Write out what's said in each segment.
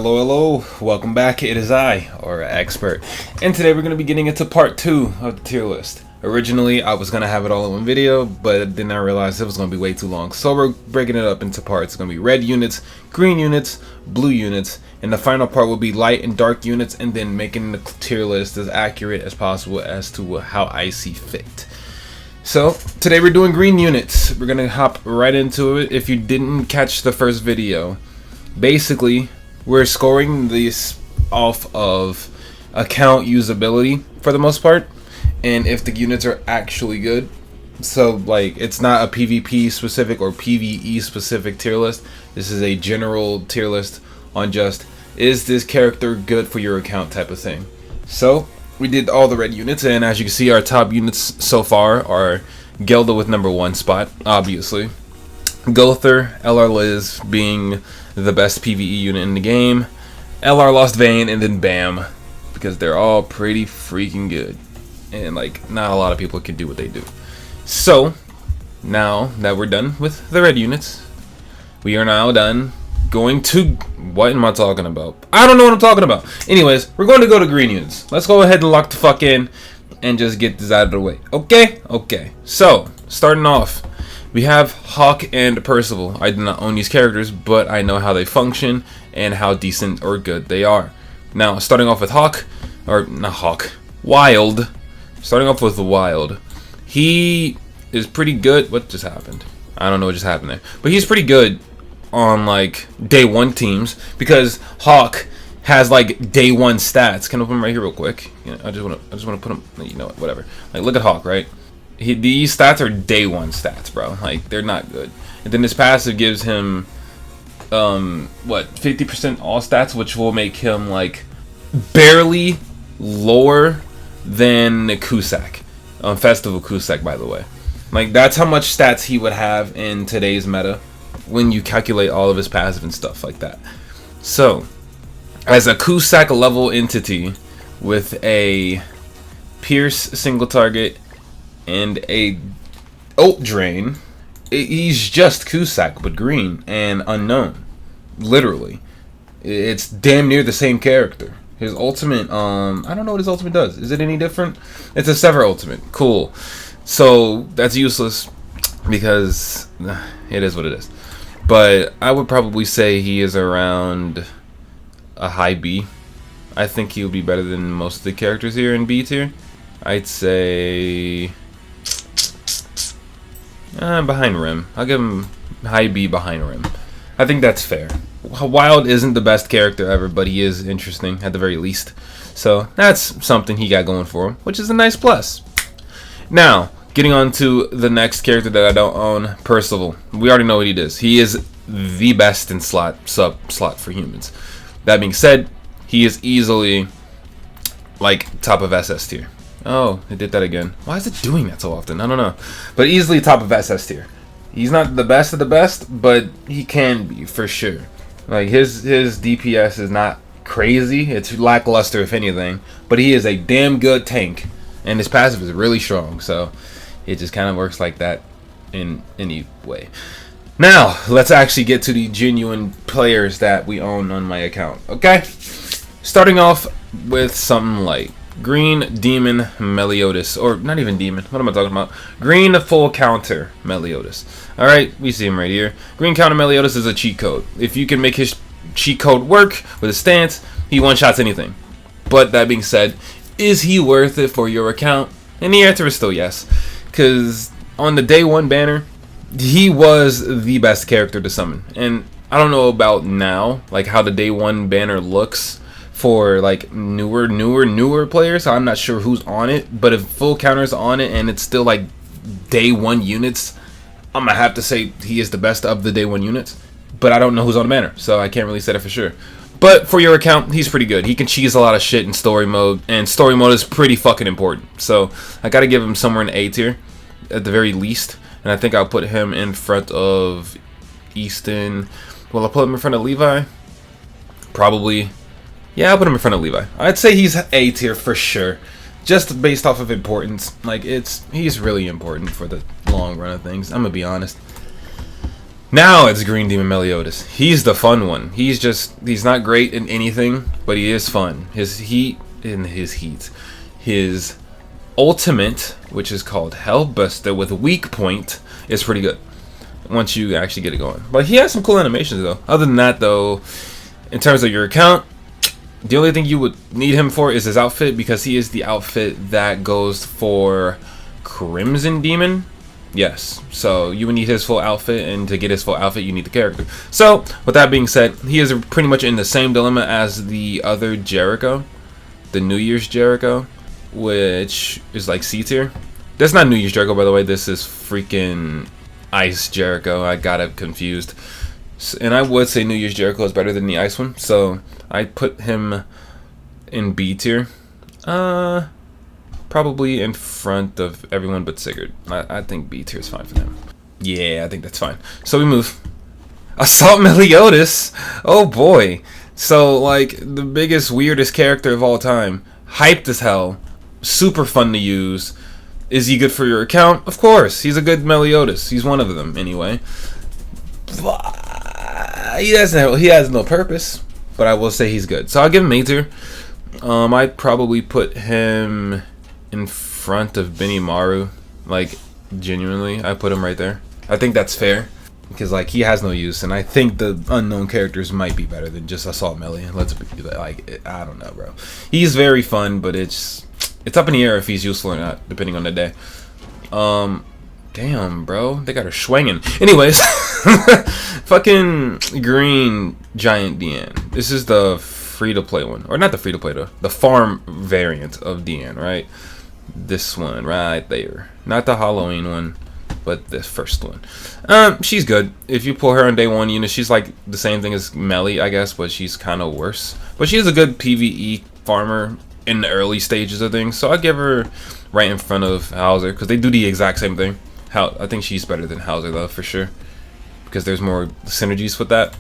Hello, hello, welcome back. It is I, or Xpert, and today we're going to be getting into part 2 of the tier list. Originally, I was going to have it all in one video, but then I realized it was going to be way too long. So we're breaking it up into parts. It's going to be red units, green units, blue units, and the final part will be light and dark units, and then making the tier list as accurate as possible as to how I see fit. So, today we're doing green units. We're going to hop right into it. If you didn't catch the first video, basically, we're scoring these off of account usability for the most part, and if the units are actually good. So, like, it's not a PvP specific or PvE specific tier list. This is a general tier list on just, is this character good for your account type of thing. So, we did all the red units, and as you can see, our top units so far are Gilthunder with #1 spot, obviously. Gother, LR Liz being the best PvE unit in the game. LR Lost Vein, and then Bam, because they're all pretty freaking good. And, like, not a lot of people can do what they do. So, now that we're done with the red units, we are now done going to... What am I talking about? I don't know what I'm talking about. Anyways, we're going to go to green units. Let's go ahead and lock the fuck in and just get this out of the way. Okay? Okay. So, starting off, we have Hawk and Percival. I do not own these characters, but I know how they function and how decent or good they are. Now, starting off with Hawk, or not Hawk, Wild. Starting off with the Wild. He is pretty good. What just happened? I don't know what just happened there. But he's pretty good on, like, day 1 teams, because Hawk has, like, day 1 stats. Can I put him right here real quick? You know, I just want to put him, you know, whatever. Like, look at Hawk, right? These stats are day 1 stats, bro. Like, they're not good. And then his passive gives him, what, 50% all stats, which will make him, like, barely lower than Cusack. Festival Cusack, by the way. Like, that's how much stats he would have in today's meta when you calculate all of his passive and stuff like that. So, as a Cusack level entity with a Pierce single target and a ult drain, he's just Cusack but green and unknown. Literally, it's damn near the same character. His ultimate, I don't know what his ultimate does. Is it any different? It's a Sever ultimate. Cool. So that's useless because it is what it is. But I would probably say he is around a high B. I think he'll be better than most of the characters here in B tier. I'd say behind Rim. I'll give him high B behind Rim. I think that's fair. Wild isn't the best character ever, but he is interesting at the very least. So that's something he got going for him, which is a nice plus. Now, getting on to the next character that I don't own, Percival. We already know what he does. He is the best in slot for humans. That being said, he is easily, like, top of SS tier. Oh, it did that again. Why is it doing that so often? I don't know. But easily top of SS tier. He's not the best of the best, but he can be, for sure. Like, his DPS is not crazy. It's lackluster, if anything. But he is a damn good tank. And his passive is really strong. So, it just kind of works like that in any way. Now, let's actually get to the genuine players that we own on my account. Okay? Starting off with something like Green Demon Meliodas. Or, not even Demon. What am I talking about? Green Full Counter Meliodas. Alright, we see him right here. Green Counter Meliodas is a cheat code. If you can make his cheat code work with his stance, he one-shots anything. But that being said, is he worth it for your account? And the answer is still yes. Because on the day 1 banner, he was the best character to summon. And I don't know about now, like how the day 1 banner looks for like newer players. I'm not sure who's on it, but if Full Counter's on it and it's still like day 1 units, I'm gonna have to say he is the best of the day 1 units. But I don't know who's on the banner, so I can't really say that for sure. But for your account, he's pretty good. He can cheese a lot of shit in story mode, and story mode is pretty fucking important. So I gotta give him somewhere in A tier, at the very least. And I think I'll put him in front of Easton. Will I put him in front of Levi? Probably. Yeah, I'll put him in front of Levi. I'd say he's A tier for sure. Just based off of importance. Like, he's really important for the long run of things. I'm gonna be honest. Now it's Green Demon Meliodas. He's the fun one. He's not great in anything, but he is fun. His ultimate, which is called Hellbuster with weak point, is pretty good once you actually get it going. But he has some cool animations though. Other than that though, in terms of your account, the only thing you would need him for is his outfit, because he is the outfit that goes for Crimson Demon. Yes, so you would need his full outfit, and to get his full outfit you need the character. So with that being said, he is pretty much in the same dilemma as the other Jericho, the New Year's Jericho, which is like C tier. That's not New Year's Jericho, by the way. This is freaking Ice Jericho. I got it confused. And I would say New Year's Jericho is better than the Ice one, so I put him in B tier. Probably in front of everyone but Sigurd. I think B tier is fine for them. Yeah, I think that's fine. So we move. Assault Meliodas. Oh boy. So like the biggest, weirdest character of all time. Hyped as hell. Super fun to use. Is he good for your account? Of course. He's a good Meliodas. He's one of them anyway. But he has no purpose. But I will say he's good. So I'll give him A tier. I'd probably put him in front of Benimaru. Like, genuinely, I put him right there. I think that's fair, because like he has no use, and I think the unknown characters might be better than just Assault Melee. Let's be like, I don't know, bro. He's very fun, but it's up in the air if he's useful or not, depending on the day. Damn, bro, they got her swinging. Anyways, fucking Green Giant Diane. This is the free-to-play one, or not the free-to-play though, the farm variant of Diane, right? This one right there, not the Halloween one, but the first one. She's good. If you pull her on day one, you know, she's like the same thing as Meli, I guess, but she's kind of worse. But she is a good PvE farmer in the early stages of things, so I give her right in front of Hauser, because they do the exact same thing. I think she's better than Hauser though, for sure, because there's more synergies with that.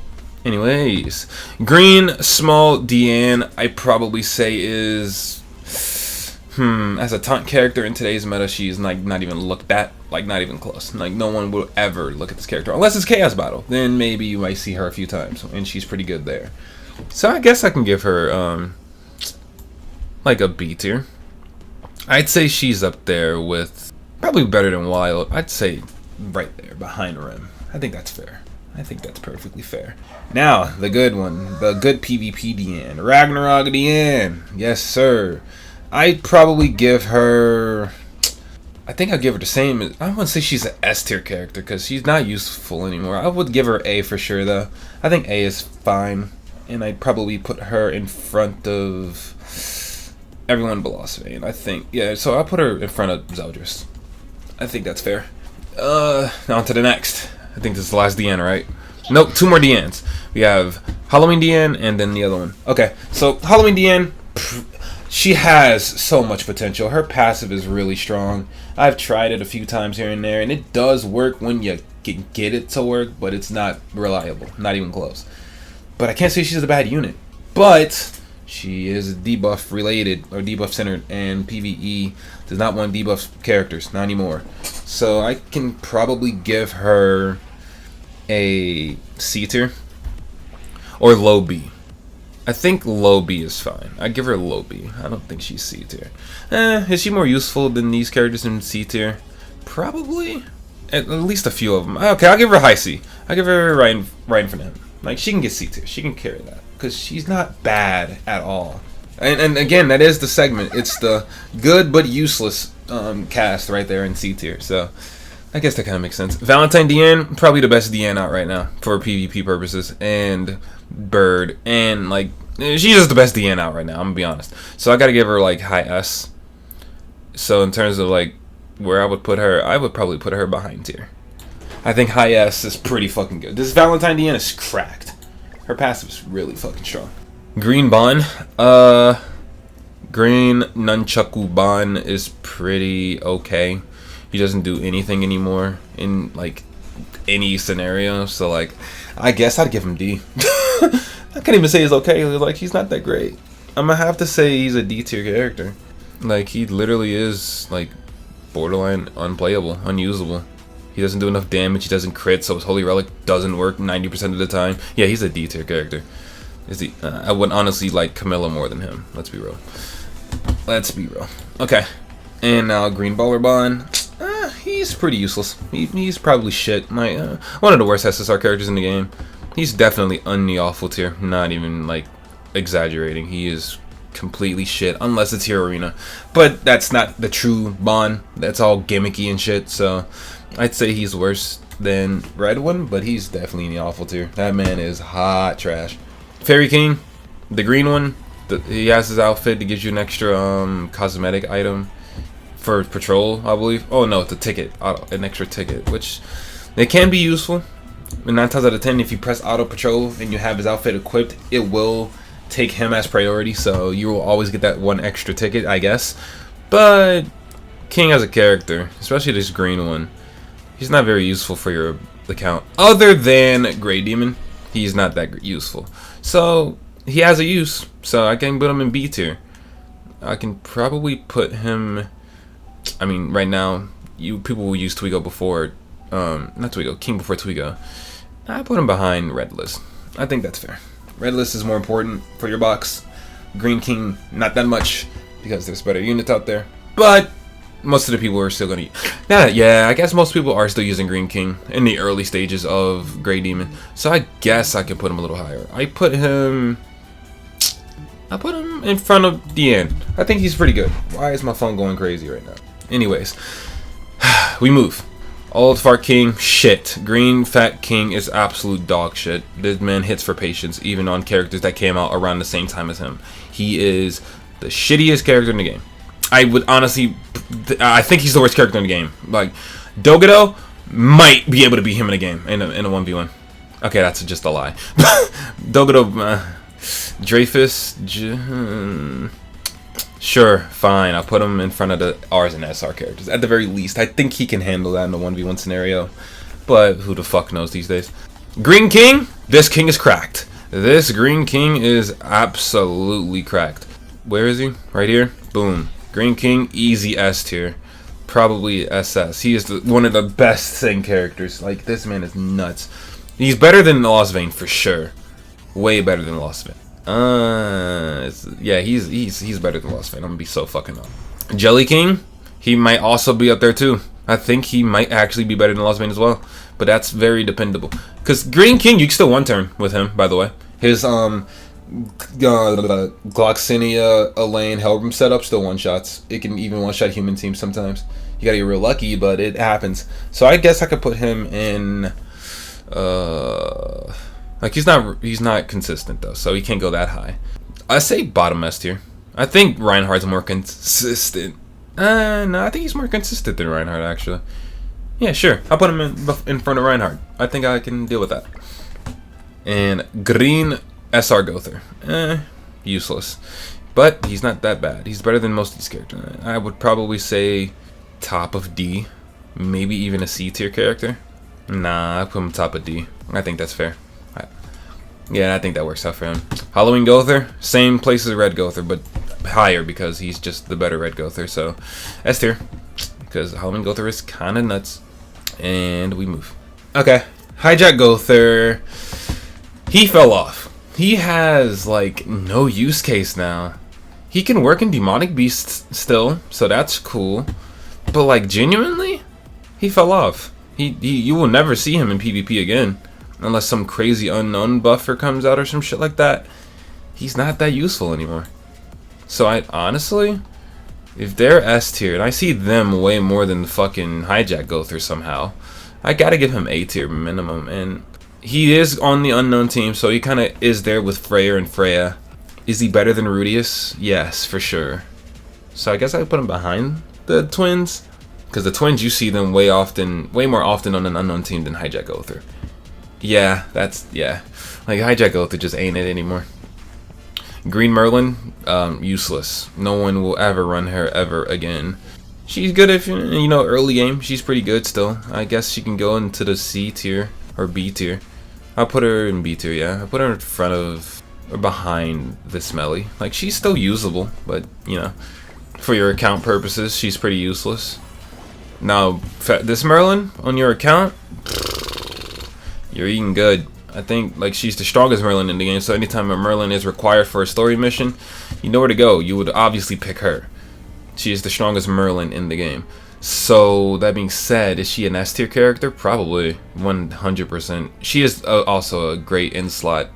Anyways, Green Small Diane, I probably say is, as a taunt character in today's meta, she's like not even looked at, like not even close. Like no one will ever look at this character unless it's Chaos Battle. Then maybe you might see her a few times, and she's pretty good there. So I guess I can give her like a B tier. I'd say she's up there with probably better than Wild. I'd say right there behind Rim. I think that's fair. I think that's perfectly fair. Now, the good one. The good PvP Diane. Ragnarok Diane. Yes, sir. I'd probably give her... I think I'd give her the same... I wouldn't say she's an S tier character, because she's not useful anymore. I would give her A for sure, though. I think A is fine. And I'd probably put her in front of everyone below Svein, I think. Yeah, so I'll put her in front of Zeldris. I think that's fair. Now on to the next. I think this is the last Diane, right? Nope, 2 more Dianes. We have Halloween Diane and then the other one. Okay, so Halloween Diane, she has so much potential. Her passive is really strong. I've tried it a few times here and there, and it does work when you can get it to work, but it's not reliable, not even close. But I can't say she's a bad unit. But she is debuff related, or debuff centered, and PvE does not want debuff characters, not anymore. So I can probably give her a C tier or low B. I think low B is fine. I give her a low B. I don't think she's C tier. Is she more useful than these characters in C tier? Probably. At least a few of them. Okay, I'll give her high C. I'll give her right in front of him. Like, she can get C tier. She can carry that, because she's not bad at all. And again, that is the segment. It's the good but useless cast right there in C tier. So I guess that kind of makes sense. Valentine Diane, probably the best Diane out right now for PvP purposes. And Bird, and like, she's just the best Diane out right now, I'm gonna be honest. So I gotta give her like high S. So in terms of like where I would put her, I would probably put her behind tier. I think high S is pretty fucking good. This Valentine Diane is cracked. Her passive is really fucking strong. Green Bon, Green Nunchaku Bon is pretty okay. He doesn't do anything anymore in like any scenario, so like I guess I'd give him D. I can't even say he's okay. Like, he's not that great. I'm gonna have to say he's a D tier character. Like, he literally is like borderline unplayable, unusable. He doesn't do enough damage. He doesn't crit, so his Holy Relic doesn't work 90% of the time. Yeah, he's a D tier character. Is he? I would honestly like Camilla more than him. Let's be real. Let's be real. Okay. And now Green Baller Bond. He's pretty useless. He's probably shit. One of the worst SSR characters in the game. He's definitely unawful tier. Not even like exaggerating. He is completely shit unless it's your arena. But that's not the true Bond. That's all gimmicky and shit. So I'd say he's worse than Red One, but he's definitely in the awful tier. That man is hot trash. Fairy King, the green one. He has his outfit that gives you an extra cosmetic item for patrol, I believe. Oh no, it's a ticket, an extra ticket, which it can be useful. And 9 times out of 10, if you press auto patrol and you have his outfit equipped, it will take him as priority, so you will always get that one extra ticket, I guess. But King as a character, especially this green one, he's not very useful for your account. Other than Grey Demon, he's not that useful. So he has a use, so I can put him in B tier. I can probably put him. I mean, right now, people will use Twigo before, not Twigo, King before Twigo. I put him behind Red List. I think that's fair. Red List is more important for your box. Green King, not that much, because there's better units out there. But most of the people are still gonna. Yeah, I guess most people are still using Green King in the early stages of Grey Demon. So I guess I can put him a little higher. I put him in front of Diane. I think he's pretty good. Why is my phone going crazy right now? Anyways, we move. Old Fart King, shit. Green Fat King is absolute dog shit. This man hits for patience, even on characters that came out around the same time as him. He is the shittiest character in the game. I would honestly, I think he's the worst character in the game. Like, Dogedo might be able to beat him in a game, in a 1v1. Okay, that's just a lie. Dogedo, Dreyfus, sure, fine. I'll put him in front of the R's and SR characters. At the very least, I think he can handle that in a 1v1 scenario. But who the fuck knows these days? Green King, this king is cracked. This Green King is absolutely cracked. Where is he? Right here? Boom. Green King, easy S tier. Probably SS. He is one of the best thing characters. Like, this man is nuts. He's better than the Lost Vein for sure. Way better than Lost Vein. Yeah, he's better than Lost Vein. I'm gonna be so fucking up. Jelly King, he might also be up there too. I think he might actually be better than Lost Vein as well. But that's very dependable. Cause Green King, you can still one turn with him, by the way. His Gloxinia, Elaine, Helbram setup still one shots. It can even one shot human teams sometimes. You gotta get real lucky, but it happens. So I guess I could put him in. Like he's not consistent though, so he can't go that high. I say bottom S tier. I think Reinhardt's more consistent. No, I think he's more consistent than Reinhardt actually. Yeah, sure. I'll put him in front of Reinhardt. I think I can deal with that. And Green SR Gother. Useless. But he's not that bad. He's better than most of these characters. I would probably say top of D. Maybe even a C tier character. Nah, I put him top of D. I think that's fair. Yeah, I think that works out for him. Halloween Gother, same place as Red Gother, but higher because he's just the better Red Gother. So S tier, because Halloween Gother is kind of nuts. And we move. Okay, Hijack Gother. He fell off. He has like no use case now. He can work in Demonic Beasts still, so that's cool. But like genuinely, he fell off. You will never see him in PvP again. Unless some crazy unknown buffer comes out or some shit like that. He's not that useful anymore. So I honestly, if they're S tier, and I see them way more than fucking Hijack Gother somehow, I gotta give him A tier minimum. And he is on the unknown team, so he kind of is there with Freyr and Freya. Is he better than Rudius? Yes, for sure. So I guess I put him behind the twins. Because the twins, you see them way more often on an unknown team than Hijack Gother. Yeah, yeah. Like, Hijack Gother just ain't it anymore. Green Merlin, useless. No one will ever run her ever again. She's good if, you know, early game. She's pretty good still. I guess she can go into the C tier or B tier. I'll put her in B tier, yeah. I'll put her in front of or behind this Meli. Like, she's still usable, but, you know, for your account purposes, she's pretty useless. Now, this Merlin on your account, you're eating good. I think like she's the strongest Merlin in the game, so anytime a Merlin is required for a story mission, you know where to go. You would obviously pick her. She is the strongest Merlin in the game. So that being said, is she an S tier character? Probably 100%. She is also a great in-slot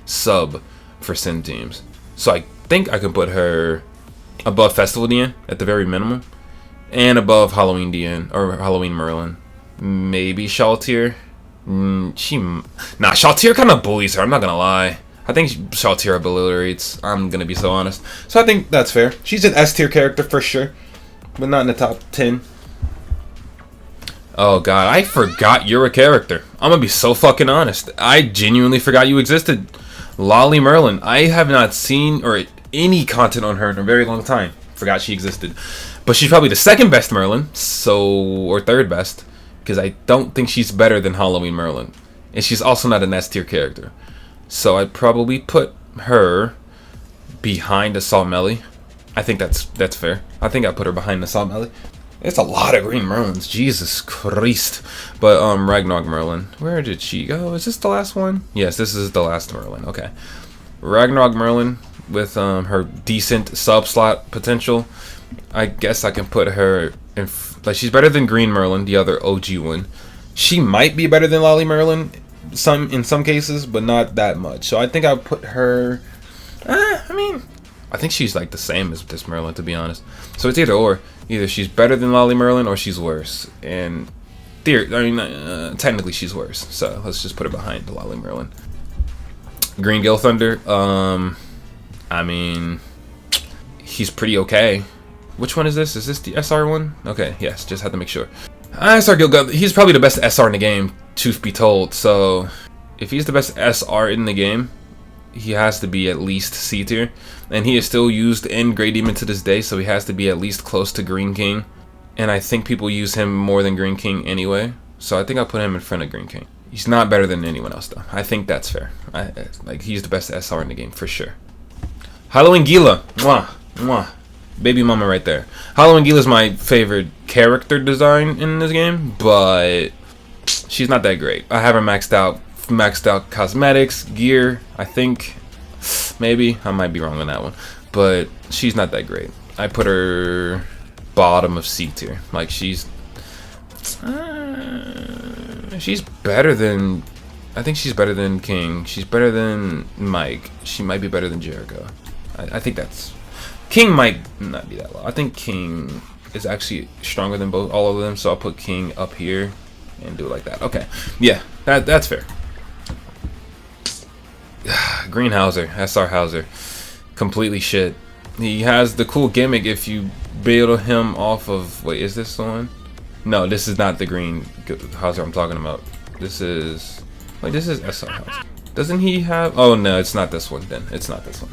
sub for sim teams. So I think I can put her above Festival Diane at the very minimum, and above Halloween Diane or Halloween Merlin. Maybe Shaltier. Shaltier kind of bullies her. I'm not gonna lie. I think Shaltier obliterates. I'm gonna be so honest. So I think that's fair. She's an S tier character for sure, but not in the top 10. Oh god, I forgot you're a character. I'm gonna be so fucking honest. I genuinely forgot you existed. Lolly Merlin. I have not seen or any content on her in a very long time. Forgot she existed. But she's probably the second best Merlin, or third best, because I don't think she's better than Halloween Merlin. And she's also not an S tier character. So I'd probably put her behind Assault Meli. I think that's fair. I think I put her behind Assault Meli. It's a lot of green Merlins, Jesus Christ. But Ragnarok Merlin, where did she go? Is this the last one? Yes, this is the last Merlin. Okay, Ragnarok Merlin with her decent sub slot potential. I guess I can put her in. Like, she's better than Green Merlin, the other OG one. She might be better than Lolly Merlin, in some cases, but not that much. So I think I'll put her. I think she's like the same as this Merlin, to be honest. So it's either or. Either she's better than Lolly Merlin or she's worse. And technically she's worse. So let's just put her behind the Lolly Merlin. Green Gilthunder. He's pretty okay. Which one is this? Is this the SR one? Okay, yes, just had to make sure. SR Gilthunder, he's probably the best SR in the game, truth be told. So if he's the best SR in the game, he has to be at least C tier. And he is still used in Grey Demon to this day, so he has to be at least close to Green King. And I think people use him more than Green King anyway. So I think I'll put him in front of Green King. He's not better than anyone else though. I think that's fair. He's the best SR in the game for sure. Hendrickson and Gila. Mwah. Mwah. Baby mama right there. Hendrickson and Gila is my favorite character design in this game, but she's not that great. I have her maxed out cosmetics, gear, I think. Maybe. I might be wrong on that one. But she's not that great. I put her bottom of C tier. Like, she's better than... I think she's better than King. She's better than Mike. She might be better than Jericho. I think that's... King might not be that low. I think King is actually stronger than all of them. So I'll put King up here and do it like that. Okay. Yeah, that's fair. Green Hauser, SR Hauser, completely shit. He has the cool gimmick if you build him off of. Wait, is this the one? No, this is not the green Hauser I'm talking about. This is SR Hauser. Doesn't he have? Oh no, it's not this one. Then it's not this one.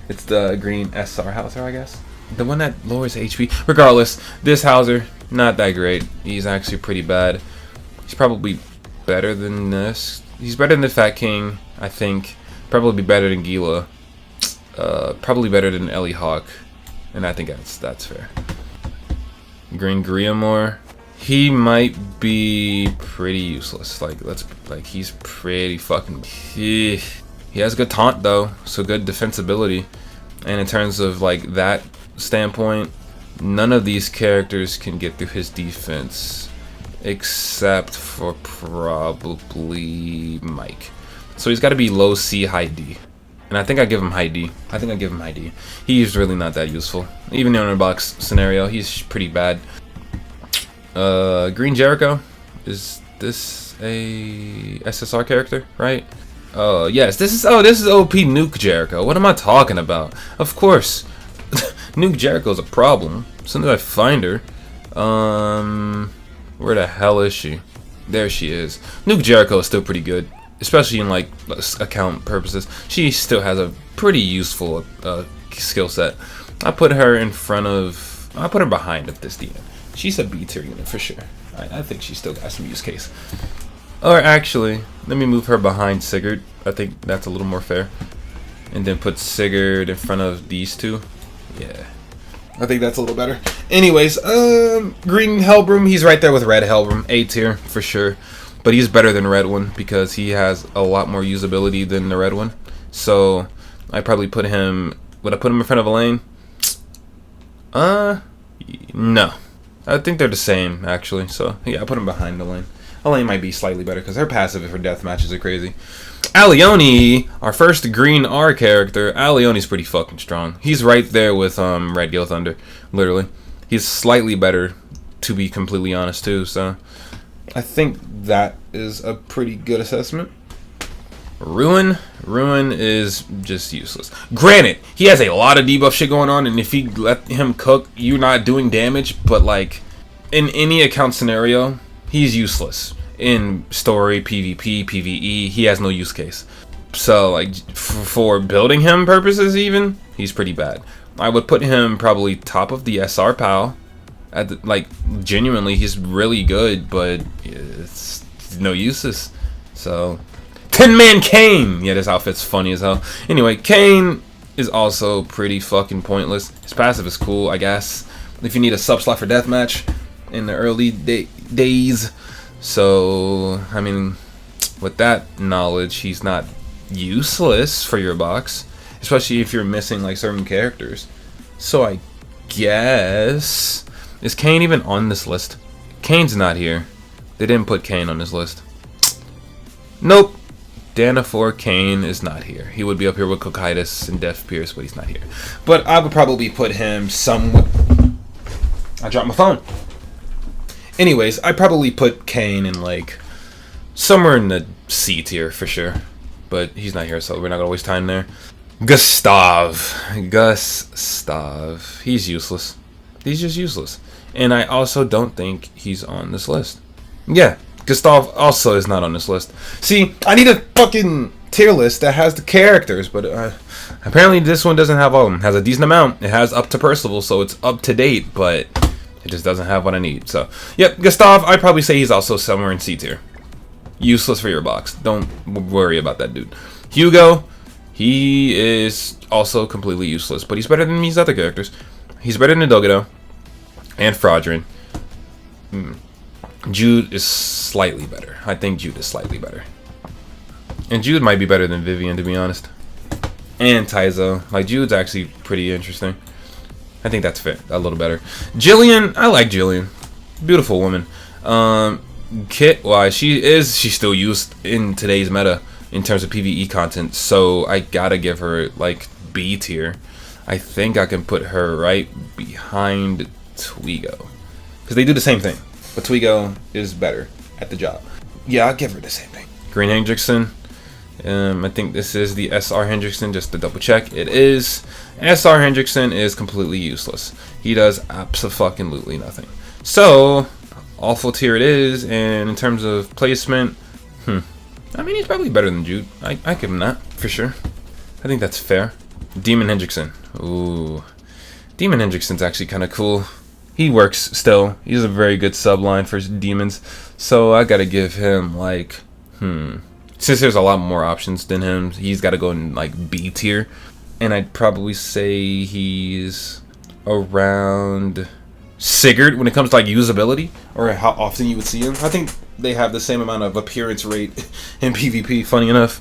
It's the green SR Hauser, I guess. The one that lowers HP. Regardless, this Hauser not that great. He's actually pretty bad. He's probably better than this. He's better than the Fat King, I think. Probably better than Gila. Probably better than Ellie Hawk. And I think that's fair. Green Griamore. He might be pretty useless. He's pretty fucking... He has good taunt though, so good defensibility. And in terms of like that standpoint, none of these characters can get through his defense except for probably Mike. So he's got to be low C, high D. And I think I give him high D. He's really not that useful. Even in a box scenario, he's pretty bad. Green Jericho. Is this a SSR character, right? Yes, this is OP Nuke Jericho. What am I talking about? Of course. Nuke Jericho's a problem. As soon as I find her. Where the hell is she? There she is. Nuke Jericho is still pretty good. Especially in like account purposes. She still has a pretty useful skill set. I put her behind this DM. She's a B tier unit for sure. I think she still got some use case. Or actually, let me move her behind Sigurd. I think that's a little more fair. And then put Sigurd in front of these two. Yeah. I think that's a little better. Anyways, green Hellbroom, he's right there with red Hellbroom. A tier for sure. But he's better than red one because he has a lot more usability than the red one. So I probably put him. Would I put him in front of Elaine? No. I think they're the same actually. So yeah, I put him behind Elaine. Elaine might be slightly better because her passive for death matches are crazy. Alioni, our first green R character. Alioni's pretty fucking strong. He's right there with Red Gilthunder, literally. He's slightly better, to be completely honest too. So I think that is a pretty good assessment. Ruin is just useless. Granted, he has a lot of debuff shit going on, and if you let him cook, you're not doing damage. But like in any account scenario, he's useless. In story, PvP, PvE, he has no use case. So like for building him purposes even, he's pretty bad. I would put him probably top of the SR pal. Like genuinely, he's really good, but it's no uses. So 10-man Kane. Yeah, this outfit's funny as hell. Anyway, Kane is also pretty fucking pointless. His passive is cool, I guess, if you need a sub slot for deathmatch in the early days. So, I mean, with that knowledge, he's not useless for your box, especially if you're missing like certain characters. So I guess, is Kane even on this list? Kane's not here. They didn't put Kane on this list. Nope. Danafor Kane is not here. He would be up here with Cocytus and Death Pierce, but he's not here. But I would probably put him somewhere. I dropped my phone. Anyways, I probably put Kane in like somewhere in the C tier for sure, but he's not here, so we're not gonna waste time there. Gustav, he's useless. He's just useless, and I also don't think he's on this list. Yeah, Gustav also is not on this list. See, I need a fucking tier list that has the characters, but apparently this one doesn't have all of them. It has a decent amount. It has up to Percival, so it's up to date, but it just doesn't have what I need. So, yep, Gustav, I'd probably say he's also somewhere in C tier. Useless for your box. Don't worry about that dude. Hugo, he is also completely useless, but he's better than these other characters. He's better than Dogedo and Fraudrin. Jude is slightly better. I think Jude is slightly better. And Jude might be better than Vivian, to be honest. And Taizo. Like, Jude's actually pretty interesting. I think that's fair. A little better. Jillian, I like Jillian. Beautiful woman. Kit-wise, she's still used in today's meta in terms of PvE content, so I gotta give her like B tier. I think I can put her right behind Twigo, because they do the same thing, but Twigo is better at the job. Yeah, I'll give her the same thing. Green Hendrickson. I think this is the SR Hendrickson, just to double check. It is. SR Hendrickson is completely useless. He does absolutely nothing. So, awful tier it is, and in terms of placement, I mean, he's probably better than Jude. I give him that, for sure. I think that's fair. Demon Hendrickson. Ooh. Demon Hendrickson's actually kind of cool. He works still. He's a very good subline for demons. So, I gotta give him, like, since there's a lot more options than him, he's got to go in like B tier, and I'd probably say he's around Sigurd when it comes to like usability or how often you would see him. I think they have the same amount of appearance rate in PvP, funny enough,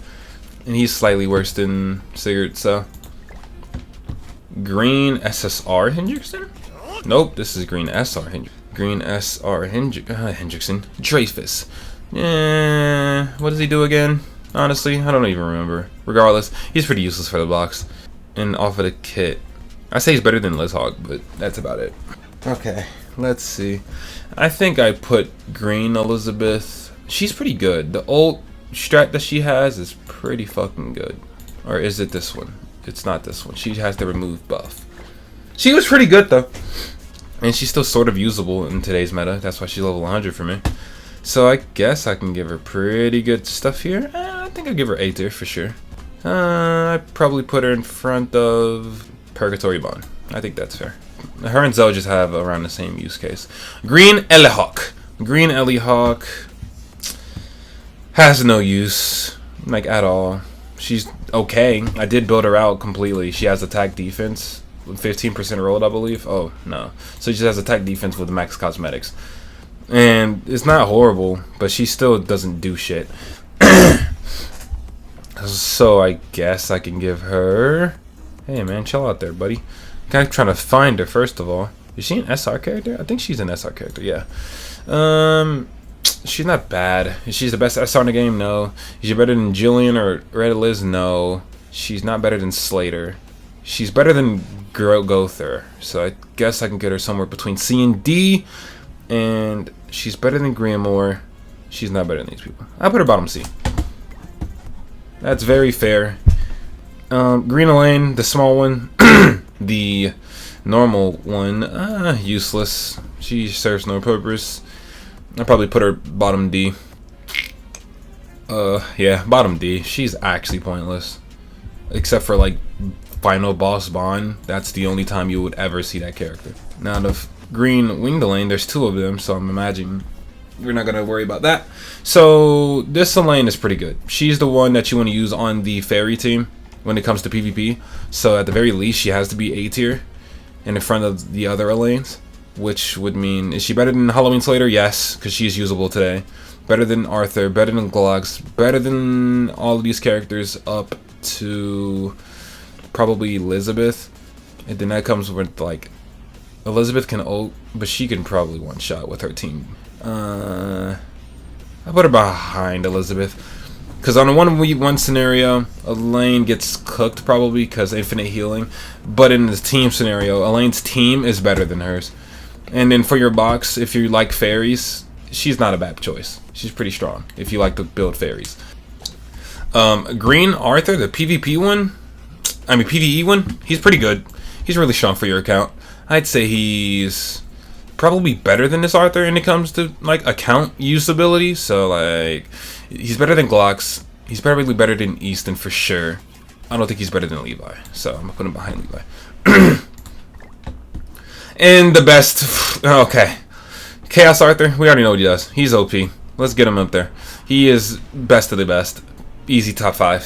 and he's slightly worse than Sigurd. So Green SSR Hendrickson? Nope, this is Green SR Hendrickson. Green SR Hendrickson. Dreyfus. Yeah, what does he do again? Honestly, I don't even remember. Regardless, he's pretty useless for the box. And off of the kit, I say he's better than Lizhog, but that's about it. Okay, let's see. I think I put Green Elizabeth. She's pretty good. The old strat that she has is pretty fucking good. Or is it this one? It's not this one. She has the remove buff. She was pretty good though. And she's still sort of usable in today's meta. That's why she's level 100 for me. So I guess I can give her pretty good stuff here. I think I'll give her A tier for sure. I'd probably put her in front of Purgatory Bond. I think that's fair. Her and Zoe just have around the same use case. Green Elihawk. Green Elihawk has no use, like, at all. She's okay. I did build her out completely. She has attack defense, 15% rolled, I believe. Oh no, so she just has attack defense with max cosmetics, and it's not horrible, but she still doesn't do shit. So I guess I can give her. Hey man, chill out there, buddy. I'm trying to find her first of all. Is she an SR character? I think she's an SR character. Yeah. She's not bad. Is she the best SR in the game? No. Is she better than Jillian or Red Eliz? No. She's not better than Slater. She's better than Gother. So I guess I can get her somewhere between C and D. And she's better than Greenmore. She's not better than these people. I'll put her bottom C. That's very fair. Green Elaine, the small one. The normal one, useless. She serves no purpose. I'll probably put her bottom D. Yeah, bottom D. She's actually pointless. Except for, like, final boss Bond. That's the only time you would ever see that character. Now, the green winged Elaine, there's two of them, so I'm imagining we're not going to worry about that. So, this Elaine is pretty good. She's the one that you want to use on the fairy team when it comes to PvP. So, at the very least, she has to be A tier in front of the other Elaines. Which would mean, is she better than Halloween Slater? Yes, because she's usable today. Better than Arthur, better than Glox, better than all of these characters up to probably Elizabeth. And then that comes with, like, Elizabeth can ult, but she can probably one-shot with her team. I put her behind Elizabeth. Because on a 1v1 scenario, Elaine gets cooked probably because infinite healing. But in the team scenario, Elaine's team is better than hers. And then for your box, if you like fairies, she's not a bad choice. She's pretty strong if you like to build fairies. Green Arthur, the PvP one, PvE one, he's pretty good. He's really strong for your account. I'd say he's probably better than this Arthur when it comes to, like, account usability. So, like, he's better than Glox. He's probably better than Easton for sure. I don't think he's better than Levi, so I'm gonna put him behind Levi. And the best, okay, Chaos Arthur, we already know what he does. He's OP. Let's get him up there. He is best of the best. Easy top 5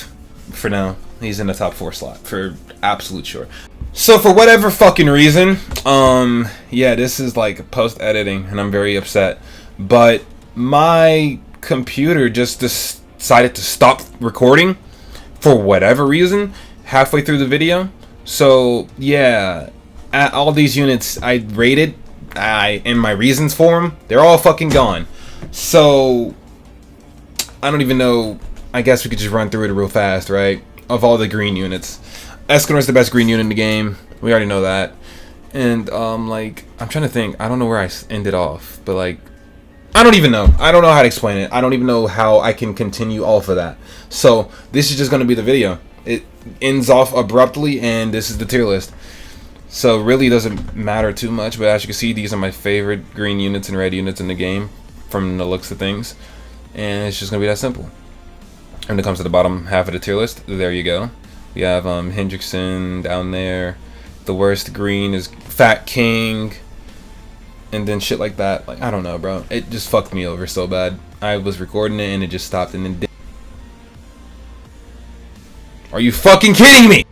for now. He's in the top 4 slot for absolute sure. So for whatever fucking reason, yeah, this is like post-editing and I'm very upset. But my computer just decided to stop recording for whatever reason halfway through the video. So yeah, all these units I rated, and my reasons for them, they're all fucking gone. So I don't even know. I guess we could just run through it real fast, right? Of all the green units, Escanor's the best green unit in the game. We already know that. And like, I'm trying to think. I don't know where I ended off, but like, I don't even know. I don't know how to explain it. I don't even know how I can continue off of that. So this is just gonna be the video. It ends off abruptly, and this is the tier list. So really doesn't matter too much, but as you can see, these are my favorite green units and red units in the game from the looks of things. And it's just gonna be that simple. When it comes to the bottom half of the tier list, there you go. We have Hendrickson down there. The worst green is Fat King. And then shit like that. Like, I don't know, bro. It just fucked me over so bad. I was recording it and it just stopped and then did. Are you fucking kidding me?